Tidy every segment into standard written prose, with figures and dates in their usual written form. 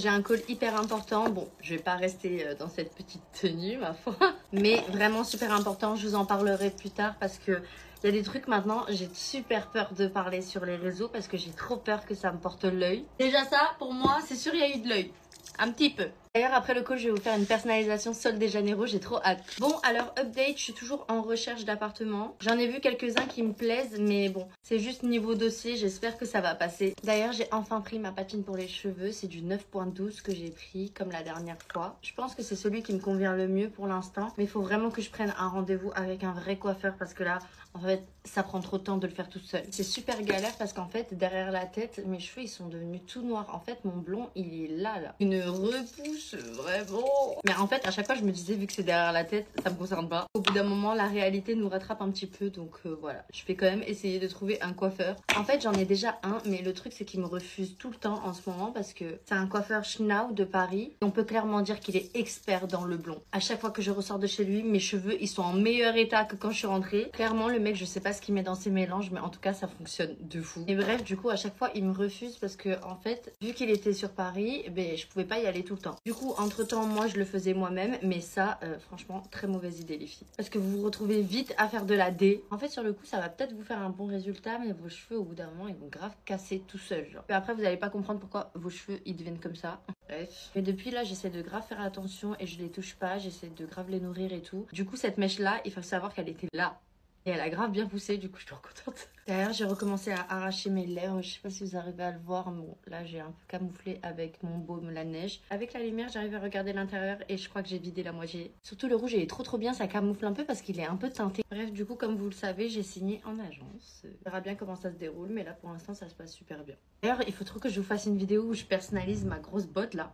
j'ai un call hyper important. Bon, je vais pas rester dans cette petite tenue, ma foi. Mais vraiment super important, je vous en parlerai plus tard parce que il y a des trucs maintenant, j'ai super peur de parler sur les réseaux parce que j'ai trop peur que ça me porte l'œil. Déjà ça, pour moi, c'est sûr il y a eu de l'œil. Un petit peu. D'ailleurs, après le call, je vais vous faire une personnalisation Sol de Janeiro. J'ai trop hâte. Bon, alors, update, je suis toujours en recherche d'appartement. J'en ai vu quelques-uns qui me plaisent, mais bon, c'est juste niveau dossier. J'espère que ça va passer. D'ailleurs, j'ai enfin pris ma patine pour les cheveux. C'est du 9.12 que j'ai pris, comme la dernière fois. Je pense que c'est celui qui me convient le mieux pour l'instant. Mais il faut vraiment que je prenne un rendez-vous avec un vrai coiffeur parce que là, en fait, ça prend trop de temps de le faire toute seule. C'est super galère parce qu'en fait, derrière la tête, mes cheveux, ils sont devenus tout noirs. En fait, mon blond, il est là. Une repousse, vraiment. Mais en fait, à chaque fois, je me disais, vu que c'est derrière la tête, ça me concerne pas. Au bout d'un moment, la réalité nous rattrape un petit peu. Donc voilà, je vais quand même essayer de trouver un coiffeur. En fait, j'en ai déjà un, mais le truc, c'est qu'il me refuse tout le temps en ce moment parce que c'est un coiffeur Schnaw de Paris. On peut clairement dire qu'il est expert dans le blond. À chaque fois que je ressors de chez lui, mes cheveux, ils sont en meilleur état que quand je suis rentrée. Clairement, le mec, je sais pas ce qu'il met dans ses mélanges, mais en tout cas, ça fonctionne de fou. Et bref, du coup, à chaque fois, il me refuse parce que, en fait, vu qu'il était sur Paris, ben, je pouvais pas y aller tout le temps. Du coup, entre temps, moi, je le faisais moi-même, mais ça, franchement, très mauvaise idée, les filles. Parce que vous vous retrouvez vite à faire de la D. En fait, sur le coup, ça va peut-être vous faire un bon résultat, mais vos cheveux, au bout d'un moment, ils vont grave casser tout seuls, genre. Et après, vous allez pas comprendre pourquoi vos cheveux, ils deviennent comme ça. Bref. Mais depuis là, j'essaie de grave faire attention et je les touche pas, j'essaie de grave les nourrir et tout. Du coup, cette mèche-là, il faut savoir qu'elle était là. Et elle a grave bien poussé, du coup je suis trop contente. D'ailleurs, j'ai recommencé à arracher mes lèvres. Je sais pas si vous arrivez à le voir. Bon, là j'ai un peu camouflé avec mon baume la neige. Avec la lumière, j'arrive à regarder l'intérieur et je crois que j'ai vidé la moitié. Surtout le rouge, il est trop bien. Ça camoufle un peu parce qu'il est un peu teinté. Bref, du coup, comme vous le savez, j'ai signé en agence. On verra bien comment ça se déroule, mais là pour l'instant, ça se passe super bien. D'ailleurs, il faut trop que je vous fasse une vidéo où je personnalise ma grosse botte là.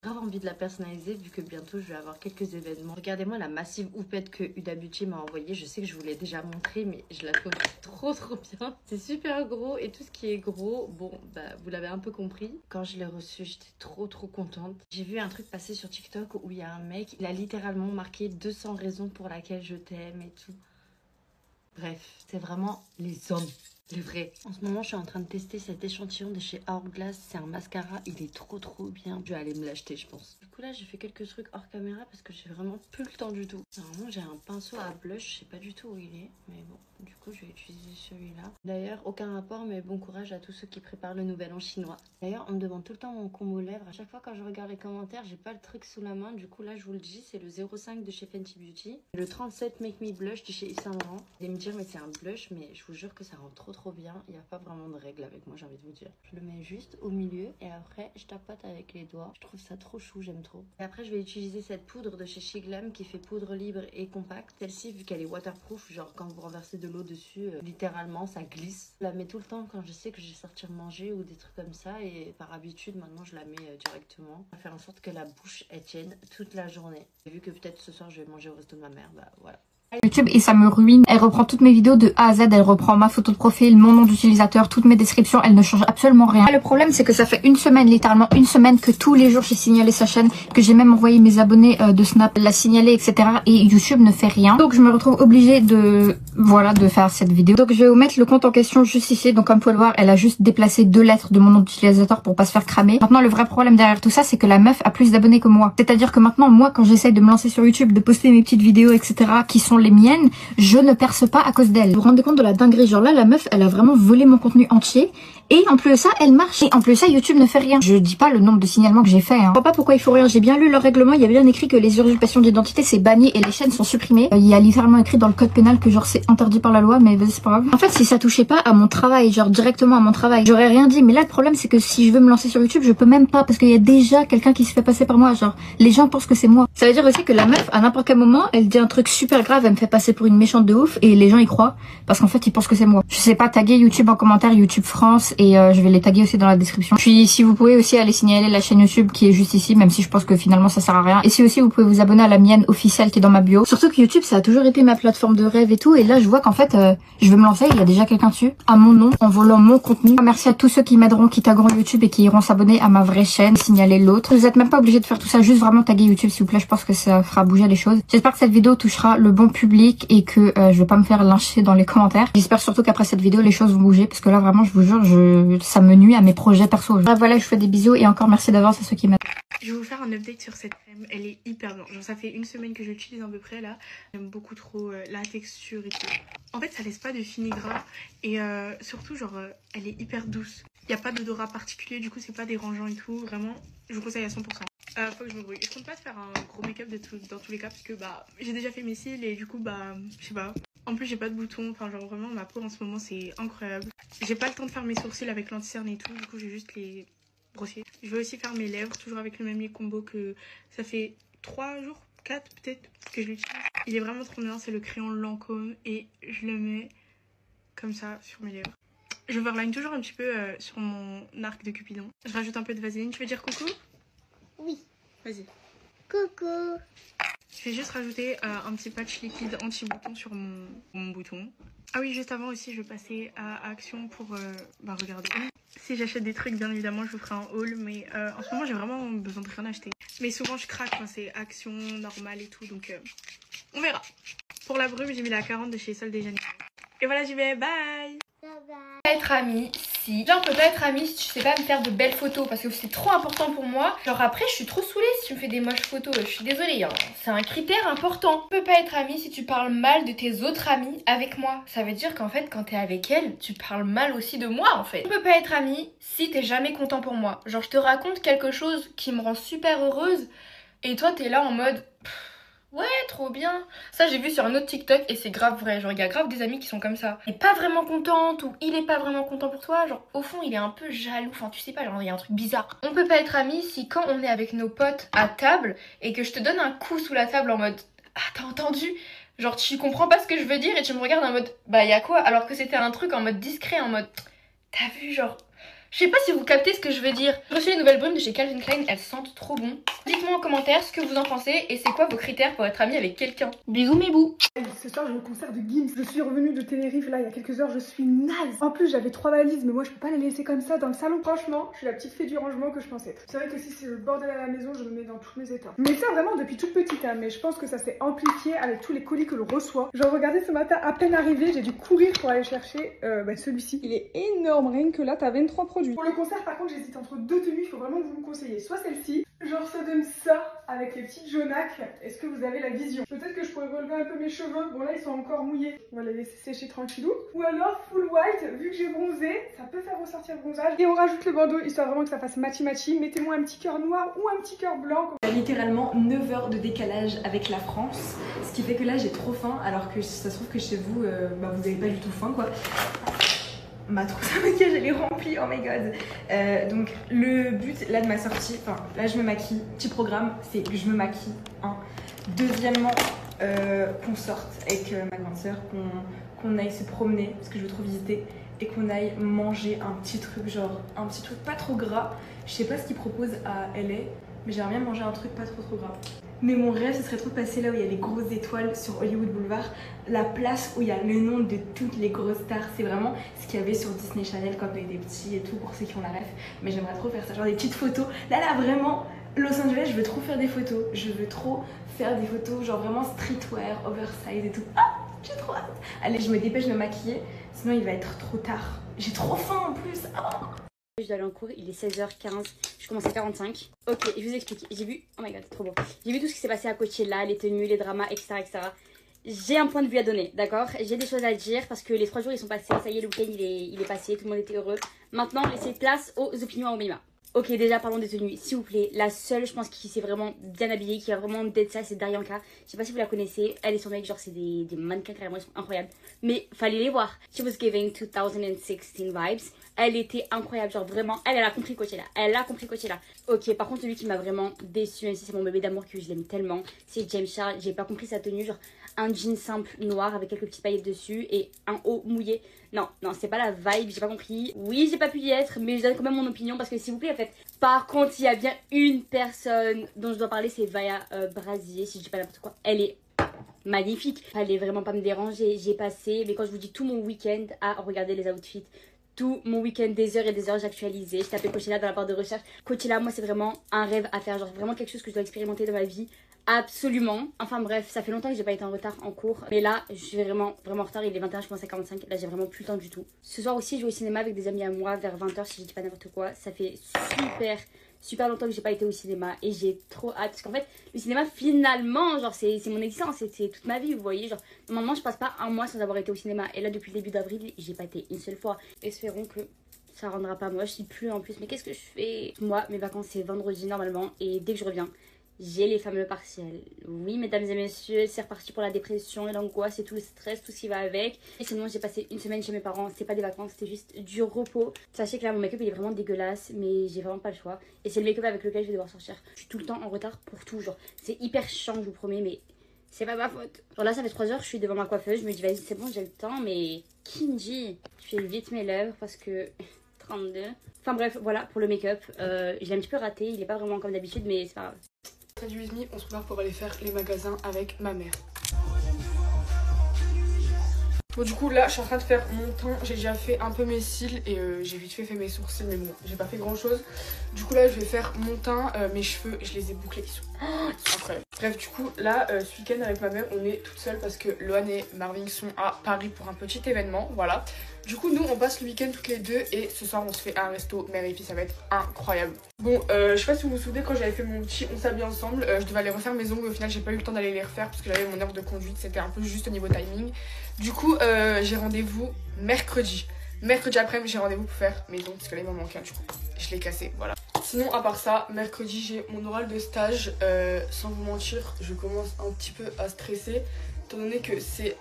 Grave envie de la personnaliser vu que bientôt je vais avoir quelques événements. Regardez-moi la massive houppette que Huda Beauty m'a envoyée. Je sais que je vous l'ai déjà montré, mais je la trouve trop bien. C'est super gros et tout ce qui est gros, bon bah vous l'avez un peu compris. Quand je l'ai reçu, j'étais trop contente. J'ai vu un truc passer sur TikTok où il y a un mec, il a littéralement marqué 200 raisons pour lesquelles je t'aime et tout. Bref, c'est vraiment les hommes. Les vrais. En ce moment, je suis en train de tester cet échantillon de chez Hourglass. C'est un mascara. Il est trop bien. Je vais aller me l'acheter, je pense. Du coup, là, j'ai fait quelques trucs hors caméra parce que j'ai vraiment plus le temps du tout. Normalement, j'ai un pinceau à blush. Je sais pas du tout où il est. Mais bon, du coup, je vais utiliser celui-là. D'ailleurs, aucun rapport, mais bon courage à tous ceux qui préparent le nouvel an chinois. D'ailleurs, on me demande tout le temps mon combo lèvres. À chaque fois, quand je regarde les commentaires, j'ai pas le truc sous la main. Du coup, là, je vous le dis, c'est le 05 de chez Fenty Beauty. Le 37 Make Me Blush de chez Yves Saint Laurent. Vous allez me dire, mais c'est un blush, mais je vous jure que ça rend trop bien. Il n'y a pas vraiment de règles avec moi, j'ai envie de vous dire. Je le mets juste au milieu et après je tapote avec les doigts. Je trouve ça trop chou, j'aime trop. Et après je vais utiliser cette poudre de chez Shiglam qui fait poudre libre et compacte. Celle-ci, vu qu'elle est waterproof, genre quand vous renversez de l'eau dessus, littéralement ça glisse. Je la mets tout le temps quand je sais que je vais sortir manger ou des trucs comme ça et par habitude maintenant je la mets directement. On va faire en sorte que la bouche elle tienne toute la journée. Et vu que peut-être ce soir je vais manger au resto de ma mère, bah voilà. YouTube et ça me ruine. Elle reprend toutes mes vidéos de A à Z, elle reprend ma photo de profil, mon nom d'utilisateur, toutes mes descriptions, elle ne change absolument rien. Le problème c'est que ça fait une semaine, littéralement une semaine que tous les jours j'ai signalé sa chaîne, que j'ai même envoyé mes abonnés de Snap la signaler, etc. Et YouTube ne fait rien. Donc je me retrouve obligée de, voilà, de faire cette vidéo. Donc je vais vous mettre le compte en question juste ici. Donc comme vous pouvez le voir, elle a juste déplacé 2 lettres de mon nom d'utilisateur pour pas se faire cramer. Maintenant le vrai problème derrière tout ça, c'est que la meuf a plus d'abonnés que moi. C'est-à-dire que maintenant moi quand j'essaye de me lancer sur YouTube, de poster mes petites vidéos, etc. qui sont les miennes, je ne perce pas à cause d'elle. Vous vous rendez compte de la dinguerie? Genre là, la meuf, elle a vraiment volé mon contenu entier. Et en plus de ça, elle marche. Et en plus de ça, YouTube ne fait rien. Je dis pas le nombre de signalements que j'ai fait. Je vois pas pourquoi il faut rien. J'ai bien lu leur règlement. Il y a bien écrit que les usurpations d'identité, c'est banni et les chaînes sont supprimées. Il y a littéralement écrit dans le code pénal que genre c'est interdit par la loi, mais c'est pas grave. En fait, si ça touchait pas à mon travail, genre directement à mon travail, j'aurais rien dit. Mais là, le problème, c'est que si je veux me lancer sur YouTube, je peux même pas parce qu'il y a déjà quelqu'un qui se fait passer par moi. Genre, les gens pensent que c'est moi. Ça veut dire aussi que la meuf, à n'importe quel moment, elle dit un truc super grave, elle me fait passer pour une méchante de ouf et les gens y croient parce qu'en fait, ils pensent que c'est moi. Je sais pas, taguer YouTube en commentaire, YouTube France et je vais les taguer aussi dans la description. Puis si vous pouvez aussi aller signaler la chaîne YouTube qui est juste ici, même si je pense que finalement ça sert à rien. Et si aussi vous pouvez vous abonner à la mienne officielle qui est dans ma bio. Surtout que YouTube ça a toujours été ma plateforme de rêve et tout. Et là je vois qu'en fait je veux me lancer, il y a déjà quelqu'un dessus à mon nom en volant mon contenu. Merci à tous ceux qui m'aideront, qui tagueront YouTube et qui iront s'abonner à ma vraie chaîne, signaler l'autre. Vous êtes même pas obligé de faire tout ça, juste vraiment taguer YouTube s'il vous plaît. Je pense que ça fera bouger les choses. J'espère que cette vidéo touchera le bon public et que je vais pas me faire lyncher dans les commentaires. J'espère surtout qu'après cette vidéo les choses vont bouger parce que là vraiment je vous jure ça me nuit à mes projets perso. Voilà, je vous fais des bisous et encore merci d'avance à ceux qui m'aident. Je vais vous faire un update sur cette crème, elle est hyper bien. Genre ça fait une semaine que je l'utilise à peu près là. J'aime beaucoup trop la texture et tout. En fait ça laisse pas de fini-gras et surtout genre elle est hyper douce. Il n'y a pas d'odorat particulier, du coup c'est pas dérangeant et tout. Vraiment, je vous conseille à 100%. Faut que je me brouille. Je compte pas faire un gros make-up dans tous les cas parce que bah j'ai déjà fait mes cils et du coup bah je sais pas. En plus j'ai pas de boutons, enfin genre vraiment ma peau en ce moment c'est incroyable. J'ai pas le temps de faire mes sourcils avec l'anti-cerne et tout, du coup j'ai juste les brossés. Je vais aussi faire mes lèvres, toujours avec le même lait combo que ça fait 3 jours, 4 peut-être que je l'utilise. Il est vraiment trop bien, c'est le crayon Lancôme et je le mets comme ça sur mes lèvres. Je overline toujours un petit peu sur mon arc de Cupidon. Je rajoute un peu de vaseline. Tu veux dire coucou? Oui. Vas-y. Coucou. Je vais juste rajouter un petit patch liquide anti-bouton sur mon bouton. Ah oui, juste avant aussi, je vais passer à Action pour regarder. Si j'achète des trucs, bien évidemment, je vous ferai un haul. Mais en ce moment, j'ai vraiment besoin de rien acheter. Mais souvent, je craque quand c'est Action, normal et tout. Donc, on verra. Pour la brume, j'ai mis la 40 de chez Sol des Janeiro. Et voilà, j'y vais. Bye! Être amis si genre on peut pas être amis si tu sais pas me faire de belles photos parce que c'est trop important pour moi. Genre après je suis trop saoulée si tu me fais des moches photos, je suis désolée hein. C'est un critère important. On peut pas être amis si tu parles mal de tes autres amis avec moi. Ça veut dire qu'en fait quand t'es avec elle tu parles mal aussi de moi en fait. On peut pas être amis si t'es jamais content pour moi. Genre je te raconte quelque chose qui me rend super heureuse et toi t'es là en mode ouais, trop bien. Ça, j'ai vu sur un autre TikTok et c'est grave vrai. Genre, il y a grave des amis qui sont comme ça. Elle est pas vraiment contente ou il est pas vraiment content pour toi. Genre, au fond, il est un peu jaloux. Enfin, tu sais pas, genre, il y a un truc bizarre. On peut pas être amis si quand on est avec nos potes à table et que je te donne un coup sous la table en mode ah, t'as entendu? Genre, tu comprends pas ce que je veux dire et tu me regardes en mode bah, y a quoi? Alors que c'était un truc en mode discret, en mode t'as vu, genre. Je sais pas si vous captez ce que je veux dire. J'ai reçu les nouvelles brumes de chez Calvin Klein, elles sentent trop bon. Dites-moi en commentaire ce que vous en pensez et c'est quoi vos critères pour être ami avec quelqu'un. Bisous mes bouts. Ce soir j'ai le concert de Gims. Je suis revenue de Tenerife là il y a quelques heures, je suis naze. En plus j'avais 3 valises mais moi je peux pas les laisser comme ça dans le salon. Franchement je suis la petite fée du rangement que je pensais être. C'est vrai que si c'est le bordel à la maison je me mets dans tous mes états. Mais ça vraiment depuis toute petite hein, mais je pense que ça s'est amplifié avec tous les colis que l'on reçoit. Genre regardez ce matin à peine arrivé j'ai dû courir pour aller chercher celui-ci. Il est énorme, rien que là t'as 23 produits. Pour le concert par contre j'hésite entre 2 tenues, il faut vraiment que vous me conseillez. Soit celle-ci, genre ça donne ça avec les petites jaunacles. Est-ce que vous avez la vision? Peut-être que je pourrais relever un peu mes cheveux. Bon là ils sont encore mouillés. On va les laisser sécher tranquillou. Ou alors full white, vu que j'ai bronzé, ça peut faire ressortir le bronzage. Et on rajoute le bandeau histoire vraiment que ça fasse matchy. Mettez-moi un petit cœur noir ou un petit cœur blanc. Il y a littéralement 9 heures de décalage avec la France. Ce qui fait que là j'ai trop faim alors que ça se trouve que chez vous, vous avez pas du tout faim quoi. Ma trousse à maquillage elle est remplie, oh my god. Donc le but là de ma sortie, enfin là je me maquille, petit programme, c'est que je me maquille. Deuxièmement, qu'on sorte avec ma grande soeur, qu'on aille se promener parce que je veux trop visiter et qu'on aille manger un petit truc, genre un petit truc pas trop gras. Je sais pas ce qu'ils proposent à LA, mais j'aimerais bien manger un truc pas trop gras. Mais mon rêve ce serait trop de passer là où il y a les grosses étoiles sur Hollywood Boulevard, la place où il y a le nom de toutes les grosses stars. C'est vraiment ce qu'il y avait sur Disney Channel quand on était petits et tout, pour ceux qui ont la ref. Mais j'aimerais trop faire ça, genre des petites photos. Là vraiment, Los Angeles, je veux trop faire des photos. Je veux trop faire des photos genre vraiment streetwear, oversize et tout. Ah, j'ai trop hâte. Allez, je me dépêche de me maquiller, sinon il va être trop tard. J'ai trop faim en plus. Ah. Je dois aller en cours, il est 16h15, je commence à 45. Ok, je vous explique, j'ai vu, oh my god, trop beau. J'ai vu tout ce qui s'est passé à Coachella, les tenues, les dramas, etc. J'ai un point de vue à donner, d'accord? J'ai des choses à dire parce que les 3 jours ils sont passés, ça y est, le week-end il est passé, tout le monde était heureux. Maintenant, laissez place aux opinions à Omima. Ok, déjà parlons des tenues, s'il vous plaît. La seule, je pense, qui s'est vraiment bien habillée, qui a vraiment dead ça, c'est Darianka. Je sais pas si vous la connaissez, elle et son mec, genre c'est des mannequins carrément, ils sont incroyables. Mais fallait les voir. She was giving 2016 vibes. Elle était incroyable, genre vraiment, elle a compris Coachella. Elle a compris Coachella. Ok, par contre, celui qui m'a vraiment déçu, même si c'est mon bébé d'amour que je l'aime tellement, c'est James Charles. J'ai pas compris sa tenue, genre un jean simple noir avec quelques petites paillettes dessus et un haut mouillé. Non, c'est pas la vibe, j'ai pas compris. Oui, j'ai pas pu y être, mais je donne quand même mon opinion parce que s'il vous plaît, en fait. Par contre, il y a bien une personne dont je dois parler, c'est Vaya Brasier, si je dis pas n'importe quoi. Elle est magnifique. Fallait vraiment pas me déranger. J'ai passé, mais quand je vous dis tout mon week-end à regarder les outfits. Tout mon week-end, des heures et des heures, j'actualisais. Je tapais Coachella dans la barre de recherche. Coachella, moi, c'est vraiment un rêve à faire. Genre, vraiment quelque chose que je dois expérimenter dans ma vie. Absolument. Enfin bref, ça fait longtemps que j'ai pas été en retard en cours. Mais là, je suis vraiment en retard. Il est 21, je commence à 45. Là, j'ai vraiment plus le temps du tout. Ce soir aussi, je vais au cinéma avec des amis à moi vers 20h si je dis pas n'importe quoi. Ça fait super longtemps que j'ai pas été au cinéma et j'ai trop hâte. Parce qu'en fait, le cinéma, finalement, genre, c'est mon existence, c'est toute ma vie, vous voyez. Genre, normalement, je passe pas un mois sans avoir été au cinéma. Et là, depuis le début d'avril, j'ai pas été une seule fois. Espérons que ça rendra pas moche. Il pleut en plus, mais qu'est-ce que je fais? Moi, mes vacances, c'est vendredi normalement. Et dès que je reviens, j'ai les fameux partiels. Oui, mesdames et messieurs, c'est reparti pour la dépression et l'angoisse et tout le stress, tout ce qui va avec. Et sinon, j'ai passé une semaine chez mes parents. C'était pas des vacances, c'était juste du repos. Sachez que là, mon make-up il est vraiment dégueulasse, mais j'ai vraiment pas le choix. Et c'est le make-up avec lequel je vais devoir sortir. Je suis tout le temps en retard pour tout. Genre, c'est hyper chiant, je vous promets, mais c'est pas ma faute. Genre là, ça fait 3 heures que je suis devant ma coiffeuse. Je me dis, vas-y, c'est bon, j'ai le temps, mais Kinji, je fais vite mes lèvres parce que 32. Enfin bref, voilà pour le make-up. Je l'ai un petit peu raté, il est pas vraiment comme d'habitude, mais c'est pas grave. Salut Ismi, on se prépare pour aller faire les magasins avec ma mère. Bon du coup là je suis en train de faire mon teint, j'ai déjà fait un peu mes cils et j'ai vite fait mes sourcils mais bon j'ai pas fait grand chose. Du coup là je vais faire mon teint, mes cheveux je les ai bouclés, ils sont incroyables. Bref du coup là ce week-end avec ma mère on est toute seule parce que Loane et Marvin sont à Paris pour un petit événement, voilà. Du coup nous on passe le week-end toutes les deux et ce soir on se fait un resto mère et fille, ça va être incroyable. Bon je sais pas si vous vous souvenez quand j'avais fait mon petit on s'habille ensemble, je devais aller refaire mes ongles, au final j'ai pas eu le temps d'aller les refaire parce que j'avais mon heure de conduite, c'était un peu juste au niveau timing. Du coup j'ai rendez-vous mercredi. Mercredi après-midi j'ai rendez-vous pour faire mes ongles parce que là il m'en manque un du coup. Je l'ai cassé, voilà. Sinon à part ça, mercredi j'ai mon oral de stage, sans vous mentir je commence un petit peu à stresser étant donné que c'est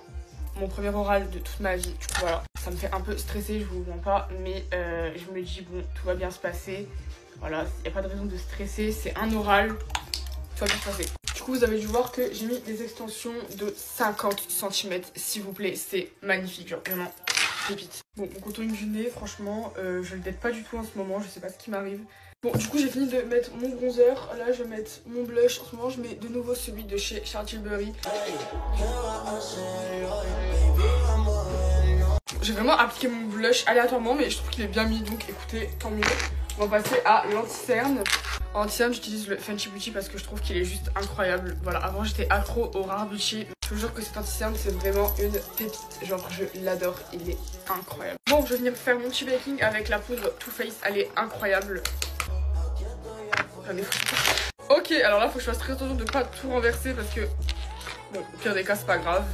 mon premier oral de toute ma vie, du coup voilà. Ça me fait un peu stresser, je vous mens pas, mais je me dis bon tout va bien se passer. Voilà, il n'y a pas de raison de stresser, c'est un oral, tout va bien se passer. Du coup vous avez dû voir que j'ai mis des extensions de 50 cm s'il vous plaît, c'est magnifique, genre vraiment pépite. Bon mon contouring du nez franchement je le date pas du tout en ce moment, je sais pas ce qui m'arrive. Bon du coup j'ai fini de mettre mon bronzer, là je vais mettre mon blush, en ce moment je mets de nouveau celui de chez Charlotte Tilbury. J'ai vraiment appliqué mon blush aléatoirement mais je trouve qu'il est bien mis donc écoutez tant mieux. On va passer à l'anti-cerne. En anti-cerne j'utilise le Fenty Beauty parce que je trouve qu'il est juste incroyable. Voilà, avant j'étais accro au Rare Beauty. Je vous jure que cet anti-cerne c'est vraiment une pépite. Genre je l'adore, il est incroyable. Bon je vais venir faire mon petit baking avec la poudre Too Faced, elle est incroyable. Ok alors là faut que je fasse très attention de pas tout renverser parce que bon au pire des cas c'est pas grave.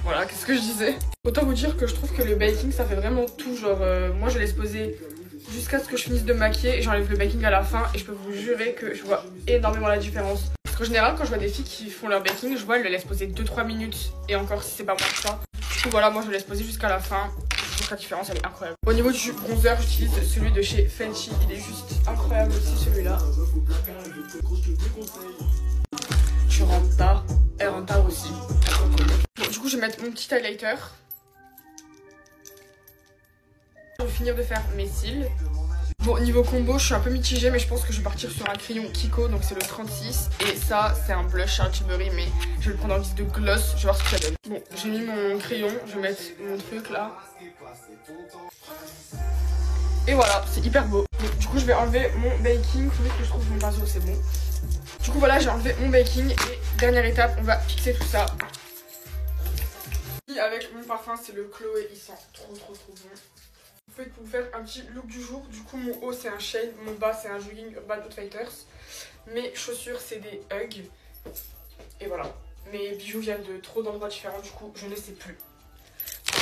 Voilà, qu'est-ce que je disais? Autant vous dire que je trouve que le baking ça fait vraiment tout. Genre moi je laisse poser jusqu'à ce que je finisse de me maquiller et j'enlève le baking à la fin et je peux vous jurer que je vois énormément la différence. Parce qu'en général quand je vois des filles qui font leur baking, je vois elles le laissent poser 2-3 minutes et encore si c'est pas moins que ça. Du coup voilà, moi je le laisse poser jusqu'à la fin. Je trouve que la différence elle est incroyable. Au niveau du bronzer j'utilise celui de chez Fenty, il est juste incroyable aussi celui-là. Tu rentres tard, elle rentre tard aussi. Bon, du coup je vais mettre mon petit highlighter. Je vais finir de faire mes cils. Bon niveau combo je suis un peu mitigée mais je pense que je vais partir sur un crayon Kiko, donc c'est le 36. Et ça c'est un blush Charlotte Tilbury mais je vais le prendre en guise de gloss, je vais voir ce que ça donne. Bon j'ai mis mon crayon, je vais mettre mon truc là. Et voilà, c'est hyper beau. Donc, du coup je vais enlever mon baking, faut juste que je trouve mon pinceau, c'est bon. Du coup voilà j'ai enlevé mon baking et dernière étape on va fixer tout ça. Avec mon parfum c'est le Chloé, il sent trop bon. En fait pour vous faire un petit look du jour, du coup mon haut c'est un Shane, mon bas c'est un jogging Urban Outfitters. Mes chaussures c'est des Hug. Et voilà, mes bijoux viennent de trop d'endroits différents du coup je ne sais plus.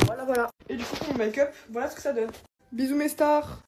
Voilà. Et du coup pour mon make-up, voilà ce que ça donne. Bisous mes stars.